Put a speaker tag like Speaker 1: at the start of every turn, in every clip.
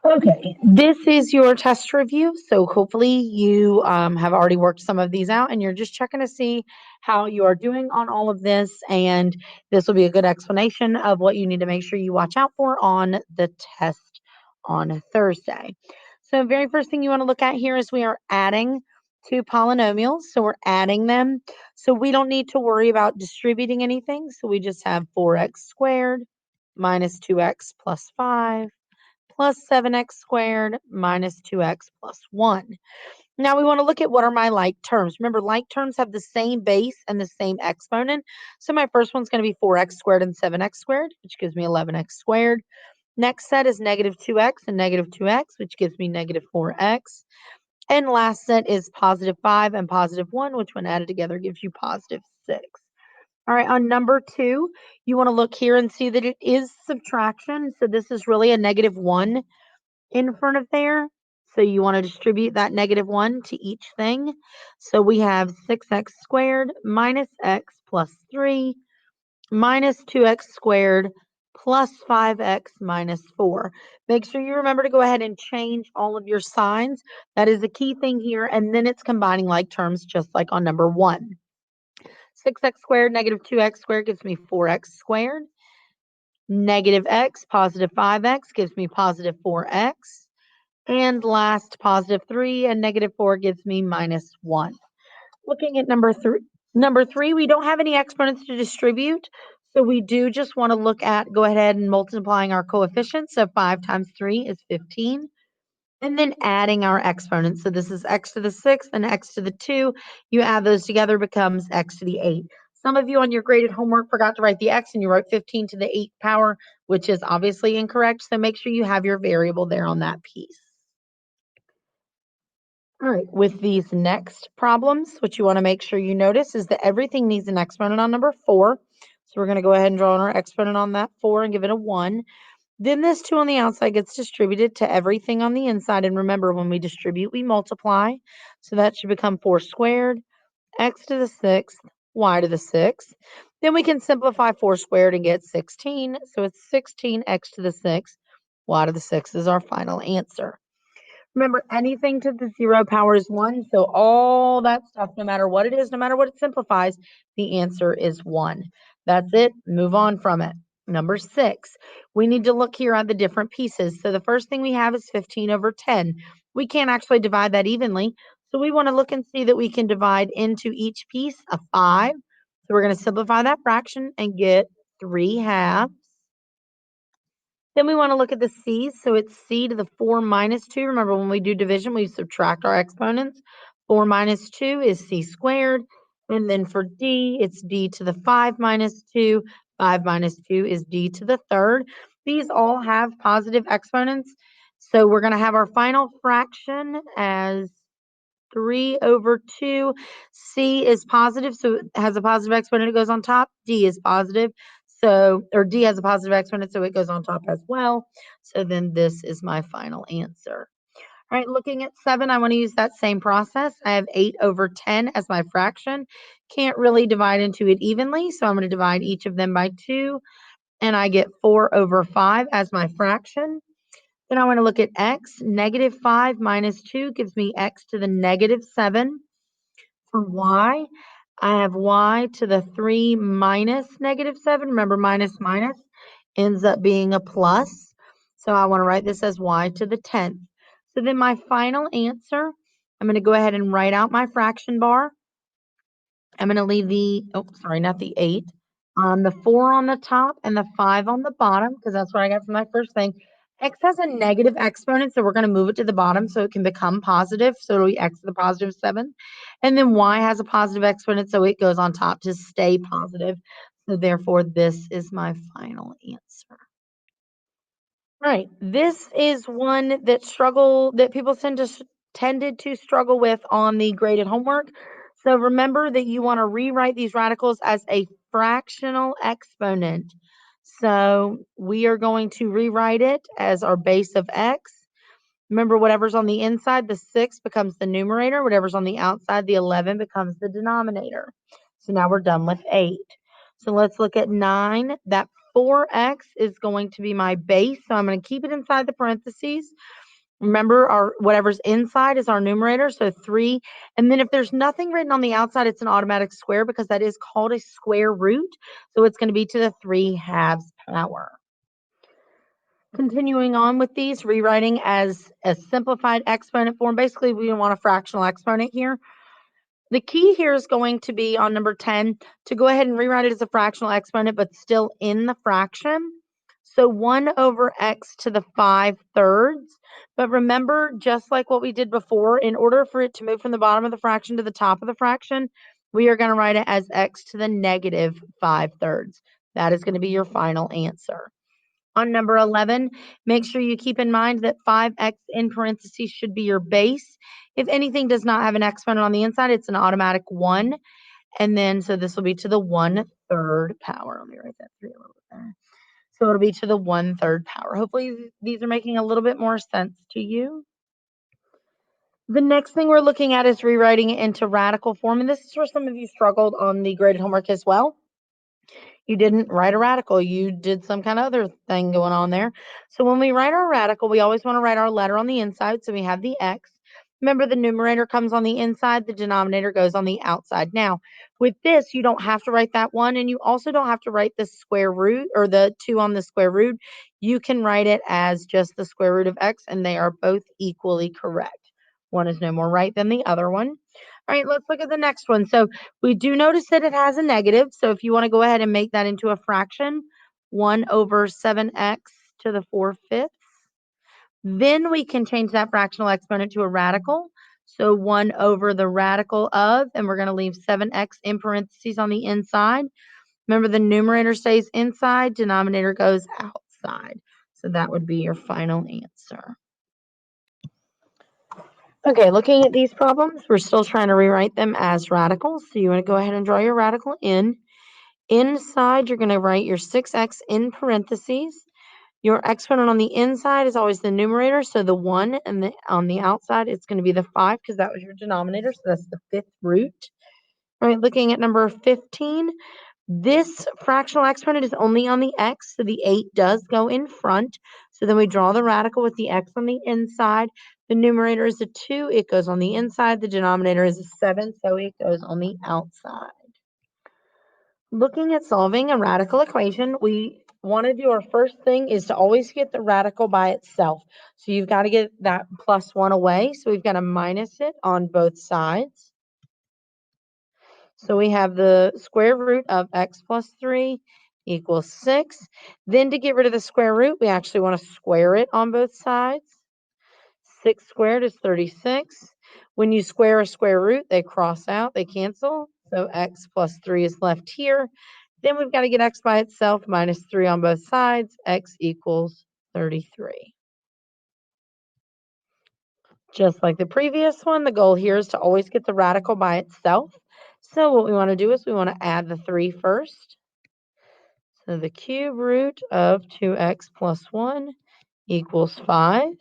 Speaker 1: Okay, this is your test review. So hopefully you have already worked some of these out and you're just checking to see how you are doing on all of this. And this will be a good explanation of what you need to make sure you watch out for on the test on Thursday. So, very first thing you want to look at here is we are adding two polynomials. So, we're adding them. So, we don't need to worry about distributing anything. So, we just have 4x squared minus 2x plus 5 plus 7x squared minus 2x plus 1. Now we want to look at what are my like terms. Remember, like terms have the same base and the same exponent. So my first one's going to be 4x squared and 7x squared, which gives me 11x squared. Next set is negative 2x and negative 2x, which gives me negative 4x. And last set is positive 5 and positive 1, which when added together gives you positive 6. All right, on number 2, you want to look here and see that it is subtraction. So this is really a negative 1 in front of there. So you want to distribute that negative 1 to each thing. So we have 6x squared minus x plus 3 minus 2x squared plus 5x minus 4. Make sure you remember to go ahead and change all of your signs. That is a key thing here. And then it's combining like terms just like on number 1. 6x squared negative 2x squared gives me 4x squared. Negative x, positive 5x gives me positive 4x. And last, positive 3 and negative 4 gives me minus 1. Looking at number three, we don't have any exponents to distribute. So we do just want to look at, go ahead and multiplying our coefficients. So 5 times 3 is 15. And then adding our exponents. So this is x to the 6th and x to the 2. You add those together, becomes x to the 8. Some of you on your graded homework forgot to write the x and you wrote 15 to the 8th power, which is obviously incorrect. So make sure you have your variable there on that piece. All right, with these next problems, what you want to make sure you notice is that everything needs an exponent on number 4. So we're going to go ahead and draw in our exponent on that 4 and give it a 1. Then this 2 on the outside gets distributed to everything on the inside. And remember, when we distribute, we multiply. So that should become 4 squared, x to the 6th, y to the 6th. Then we can simplify 4 squared and get 16. So it's 16x to the 6th, y to the 6th is our final answer. Remember, anything to the 0 power is 1. So all that stuff, no matter what it is, no matter what it simplifies, the answer is 1. That's it. Move on from it. Number 6, we need to look here at the different pieces. So the first thing we have is 15 over 10. We can't actually divide that evenly. So we want to look and see that we can divide into each piece a 5. So we're going to simplify that fraction and get 3 halves. Then we want to look at the c's. So it's c to the 4 minus 2. Remember, when we do division, we subtract our exponents. 4 minus 2 is c squared. And then for d, it's d to the 5 minus 2. 5 minus 2 is d to the third. These all have positive exponents. So we're going to have our final fraction as 3 over 2. C is positive, so it has a positive exponent, it goes on top. D is positive, so, or D has a positive exponent, so it goes on top as well. So then this is my final answer. All right, looking at 7, I want to use that same process. I have 8 over 10 as my fraction. Can't really divide into it evenly, so I'm going to divide each of them by 2, and I get 4 over 5 as my fraction. Then I want to look at x. Negative 5 minus 2 gives me x to the negative 7. For y, I have y to the 3 minus negative 7. Remember, minus minus ends up being a plus. So I want to write this as y to the 10th. So then my final answer, I'm going to go ahead and write out my fraction bar. I'm going to leave the, oh, sorry, not the 8. The 4 on the top and the 5 on the bottom, because that's what I got from my first thing. X has a negative exponent, so we're going to move it to the bottom so it can become positive. So it'll be x to the positive 7. And then y has a positive exponent, so it goes on top to stay positive. So therefore, this is my final answer. All right, this is one that people tended to struggle with on the graded homework. So remember that you want to rewrite these radicals as a fractional exponent. So we are going to rewrite it as our base of x. Remember, whatever's on the inside, the 6 becomes the numerator. Whatever's on the outside, the 11 becomes the denominator. So now we're done with 8. So let's look at 9. That 4x is going to be my base, so I'm going to keep it inside the parentheses. Remember, our whatever's inside is our numerator, so 3. And then if there's nothing written on the outside, it's an automatic square because that is called a square root. So it's going to be to the 3/2 power. Continuing on with these, rewriting as a simplified exponent form. Basically, we want a fractional exponent here. The key here is going to be on number 10 to go ahead and rewrite it as a fractional exponent, but still in the fraction. So 1 over x to the 5/3. But remember, just like what we did before, in order for it to move from the bottom of the fraction to the top of the fraction, we are going to write it as x to the negative 5/3. That is going to be your final answer. On number 11, make sure you keep in mind that 5x in parentheses should be your base. If anything does not have an exponent on the inside, it's an automatic 1. And then, so this will be to the 1/3 power. Let me write that 3 a little bit there. So it'll be to the 1/3 power. Hopefully these are making a little bit more sense to you. The next thing we're looking at is rewriting it into radical form. And this is where some of you struggled on the graded homework as well. You didn't write a radical. You did some kind of other thing going on there. So when we write our radical, we always want to write our letter on the inside. So we have the x. Remember, the numerator comes on the inside, the denominator goes on the outside. Now, with this, you don't have to write that 1, and you also don't have to write the square root or the 2 on the square root. You can write it as just the square root of x, and they are both equally correct. One is no more right than the other one. All right, let's look at the next one. So we do notice that it has a negative. So if you want to go ahead and make that into a fraction, 1 over 7x to the 4/5. Then we can change that fractional exponent to a radical. So 1 over the radical of, and we're going to leave 7x in parentheses on the inside. Remember, the numerator stays inside, denominator goes outside. So that would be your final answer. Okay, looking at these problems, we're still trying to rewrite them as radicals. So you want to go ahead and draw your radical in. Inside, you're going to write your 6x in parentheses. Your exponent on the inside is always the numerator, so the 1, and on the outside, it's going to be the 5 because that was your denominator, so that's the 5th root. All right, looking at number 15, this fractional exponent is only on the x, so the 8 does go in front. So then we draw the radical with the x on the inside. The numerator is a 2, it goes on the inside. The denominator is a 7, so it goes on the outside. Looking at solving a radical equation, we want to do our first thing is to always get the radical by itself. So you've got to get that plus 1 away. So we've got to minus it on both sides. So we have the square root of x plus 3 equals 6. Then to get rid of the square root, we actually want to square it on both sides. 6 squared is 36. When you square a square root, they cross out, they cancel. So x plus 3 is left here. Then we've got to get x by itself, minus 3 on both sides. X equals 33. Just like the previous one, the goal here is to always get the radical by itself. So what we want to do is we want to add the 3 first. So the cube root of 2x plus 1 equals 5.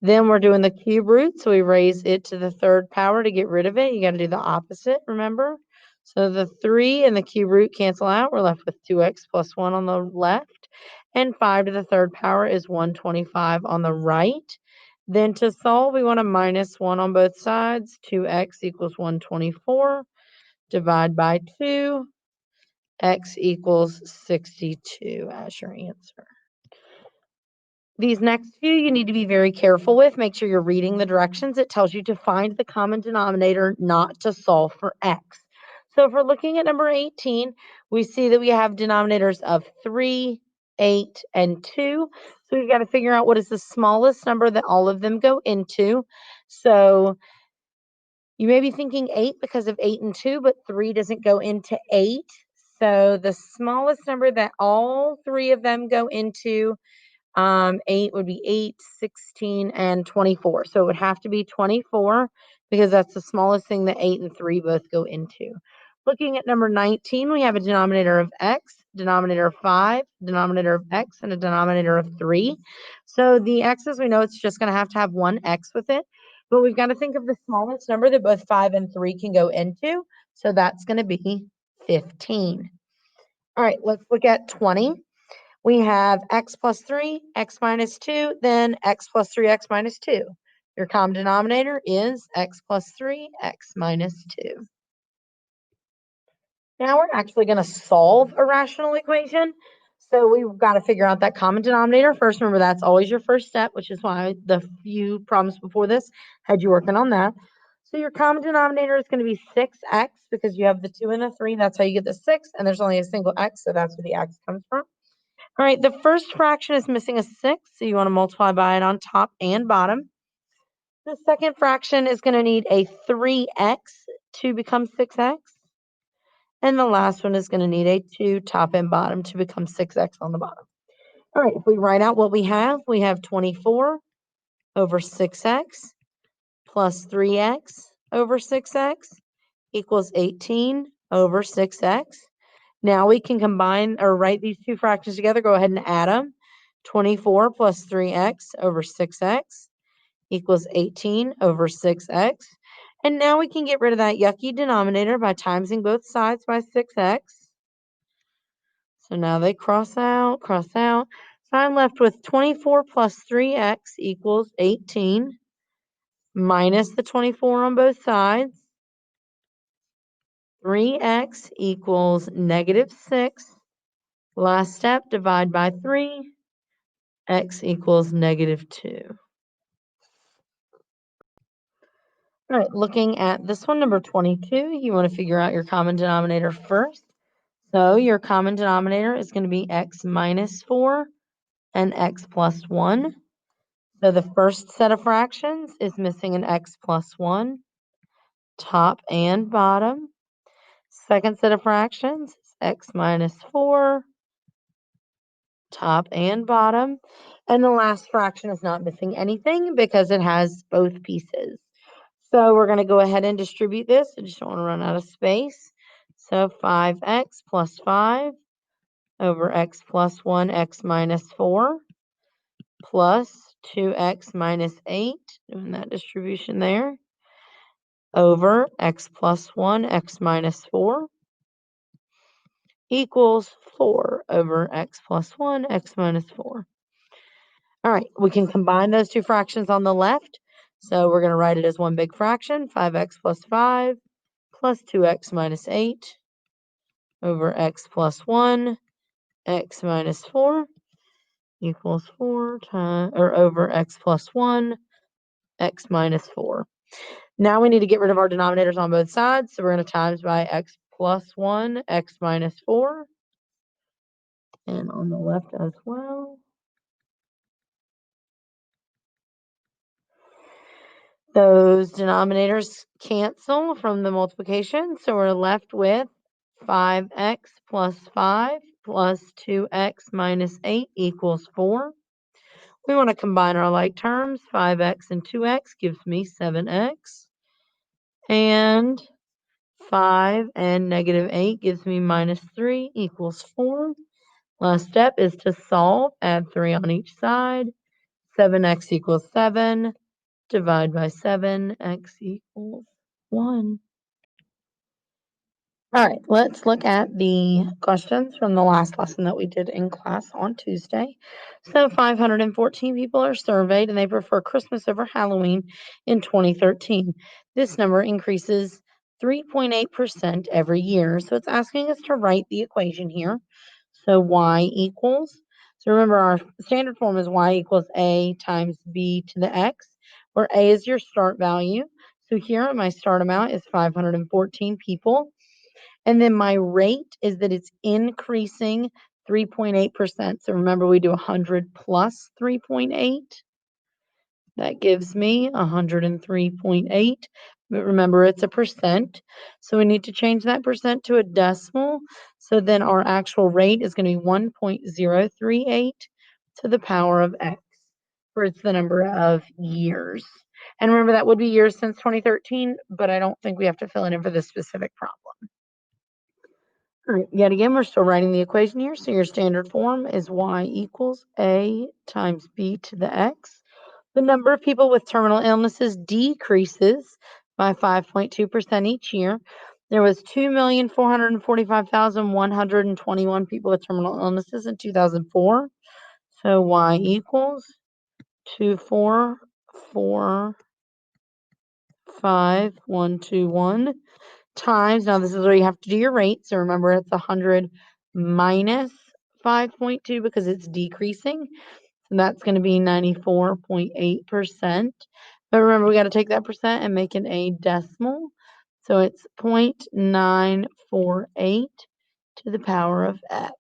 Speaker 1: Then we're doing the cube root, so we raise it to the 3rd power to get rid of it. You got to do the opposite, remember? So the 3 and the cube root cancel out. We're left with 2x plus 1 on the left. And 5 to the 3rd power is 125 on the right. Then to solve, we want to minus 1 on both sides. 2x equals 124. Divide by 2. X equals 62 as your answer. These next few you need to be very careful with. Make sure you're reading the directions. It tells you to find the common denominator, not to solve for x. So if we're looking at number 18, we see that we have denominators of 3, 8, and 2. So we've got to figure out what is the smallest number that all of them go into. So you may be thinking 8 because of 8 and 2, but 3 doesn't go into 8. So the smallest number that all 3 of them go into 8 would be 8, 16, and 24. So it would have to be 24 because that's the smallest thing that 8 and 3 both go into. Looking at number 19, we have a denominator of x, denominator of 5, denominator of x, and a denominator of 3. So the x's, we know it's just going to have one x with it. But we've got to think of the smallest number that both 5 and 3 can go into. So that's going to be 15. All right, let's look at 20. we have x plus 3, x minus 2, then x plus 3, x minus 2. Your common denominator is x plus 3, x minus 2. Now we're actually going to solve a rational equation. So we've got to figure out that common denominator first. Remember, that's always your first step, which is why the few problems before this had you working on that. So your common denominator is going to be 6x because you have the 2 and the 3. That's how you get the 6. And there's only a single x, so that's where the x comes from. All right, the first fraction is missing a 6, so you want to multiply by it on top and bottom. The second fraction is going to need a 3x to become 6x. And the last one is going to need a 2 top and bottom to become 6x on the bottom. All right, if we write out what we have 24 over 6x plus 3x over 6x equals 18 over 6x. Now we can combine or write these two fractions together. Go ahead and add them. 24 plus 3x over 6x equals 18 over 6x. And now we can get rid of that yucky denominator by timesing both sides by 6x. So now they cross out. So I'm left with 24 plus 3x equals 18 minus the 24 on both sides. 3x equals negative 6. Last step, divide by 3. X equals negative 2. All right, looking at this one, number 22, you want to figure out your common denominator first. So your common denominator is going to be x minus 4 and x plus 1. So the first set of fractions is missing an x plus 1, top and bottom. Second set of fractions is x minus 4, top and bottom. And the last fraction is not missing anything because it has both pieces. So we're going to go ahead and distribute this. I just don't want to run out of space. So 5x plus 5 over x plus 1, x minus 4, plus 2x minus 8, doing that distribution there, over x plus 1, x minus 4, equals 4 over x plus 1, x minus 4. All right, we can combine those two fractions on the left. So we're going to write it as one big fraction, 5x plus 5 plus 2x minus 8 over x plus 1, x minus 4 equals 4 times, or over x plus 1, x minus 4. Now we need to get rid of our denominators on both sides. So we're going to times by x plus 1, x minus 4. And on the left as well. Those denominators cancel from the multiplication. So we're left with 5x plus 5 plus 2x minus 8 equals 4. We want to combine our like terms. 5x and 2x gives me 7x. And 5 and negative 8 gives me minus 3 equals 4. Last step is to solve. Add 3 on each side. 7x equals 7. Divide by 7. X equals 1. All right, let's look at the questions from the last lesson that we did in class on Tuesday. So 514 people are surveyed and they prefer Christmas over Halloween in 2013. This number increases 3.8% every year. So it's asking us to write the equation here. So y equals, so remember our standard form is y equals a times b to the x, where a is your start value. So here my start amount is 514 people. And then my rate is that it's increasing 3.8%. So remember, we do 100 plus 3.8. That gives me 103.8. But remember, it's a percent. So we need to change that percent to a decimal. So then our actual rate is going to be 1.038 to the power of x, where it's the number of years. And remember, that would be years since 2013, but I don't think we have to fill it in for this specific problem. All right, yet again, we're still writing the equation here. So your standard form is y equals a times b to the x. The number of people with terminal illnesses decreases by 5.2% each year. There was 2,445,121 people with terminal illnesses in 2004. So y equals 2445121 times, now this is where you have to do your rate. So remember it's 100 minus 5.2 because it's decreasing. So that's going to be 94.8%. But remember, we got to take that percent and make it a decimal. So it's 0.948 to the power of x.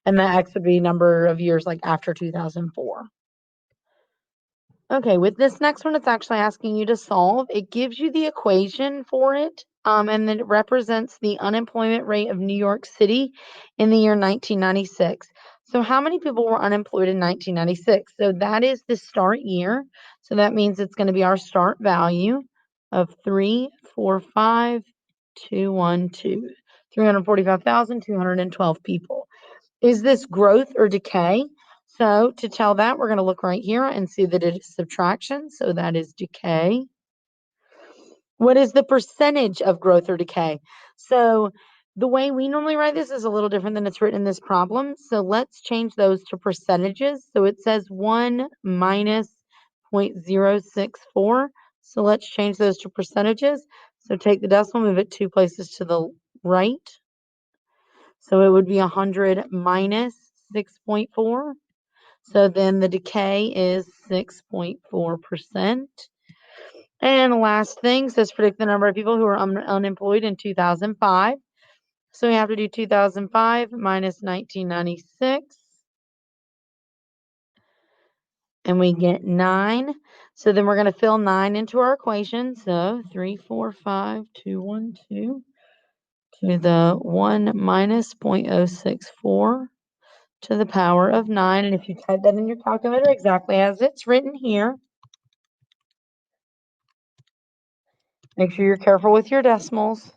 Speaker 1: And the x would be number of years like after 2004. Okay, with this next one, it's actually asking you to solve. It gives you the equation for it, and then it represents the unemployment rate of New York City in the year 1996. So how many people were unemployed in 1996? So that is the start year. So that means it's going to be our start value of 345,212, 345,212 people. Is this growth or decay? So to tell that, we're going to look right here and see that it is subtraction. So that is decay. What is the percentage of growth or decay? So the way we normally write this is a little different than it's written in this problem. So let's change those to percentages. So it says 1 minus 0.064. So let's change those to percentages. So take the decimal, move it 2 places to the right. So it would be 100 minus 6.4. So then the decay is 6.4%. And the last thing says predict the number of people who are unemployed in 2005. So we have to do 2005 minus 1996. And we get 9. So then we're going to fill 9 into our equation. So 345,212 to the 1 minus 0.064 to the power of 9. And if you type that in your calculator exactly as it's written here, make sure you're careful with your decimals.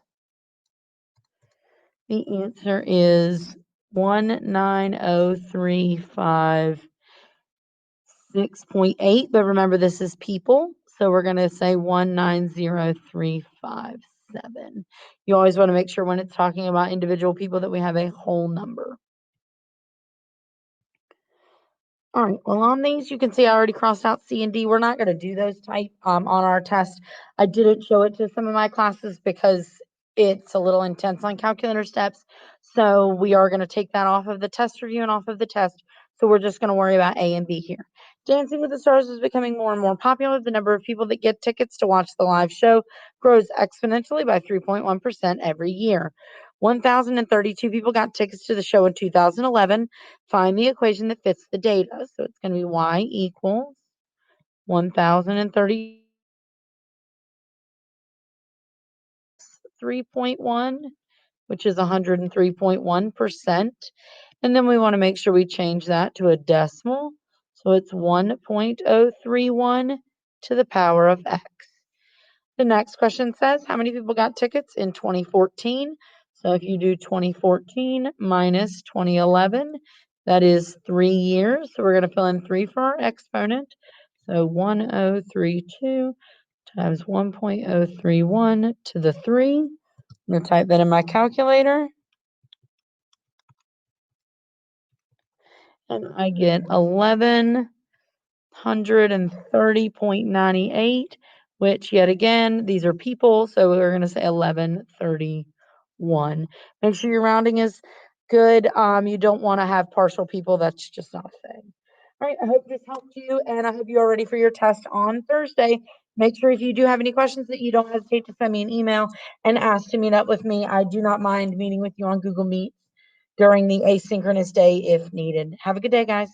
Speaker 1: The answer is 19035.6, but remember this is people, so we're going to say 190,357. You always want to make sure when it's talking about individual people that we have a whole number. All right, well, on these, you can see I already crossed out C and D. We're not going to do those type on our test. I didn't show it to some of my classes because it's a little intense on calculator steps. So we are going to take that off of the test review and off of the test. So we're just going to worry about A and B here. Dancing with the Stars is becoming more and more popular. The number of people that get tickets to watch the live show grows exponentially by 3.1% every year. 1,032 people got tickets to the show in 2011. Find the equation that fits the data. So it's going to be y equals 1,030 3.1, which is 103.1%. And then we want to make sure we change that to a decimal. So it's 1.031 to the power of x. The next question says, how many people got tickets in 2014? So if you do 2014 minus 2011, that is 3 years. So we're going to fill in 3 for our exponent. So 1032 times 1.031 to the 3. I'm going to type that in my calculator. And I get 1,130.98, which yet again, these are people, so we're going to say 1131. Make sure your rounding is good. You don't want to have partial people. That's just not a thing. All right, I hope this helped you, and I hope you are ready for your test on Thursday. Make sure if you do have any questions that you don't hesitate to send me an email and ask to meet up with me. I do not mind meeting with you on Google Meet during the asynchronous day if needed. Have a good day, guys.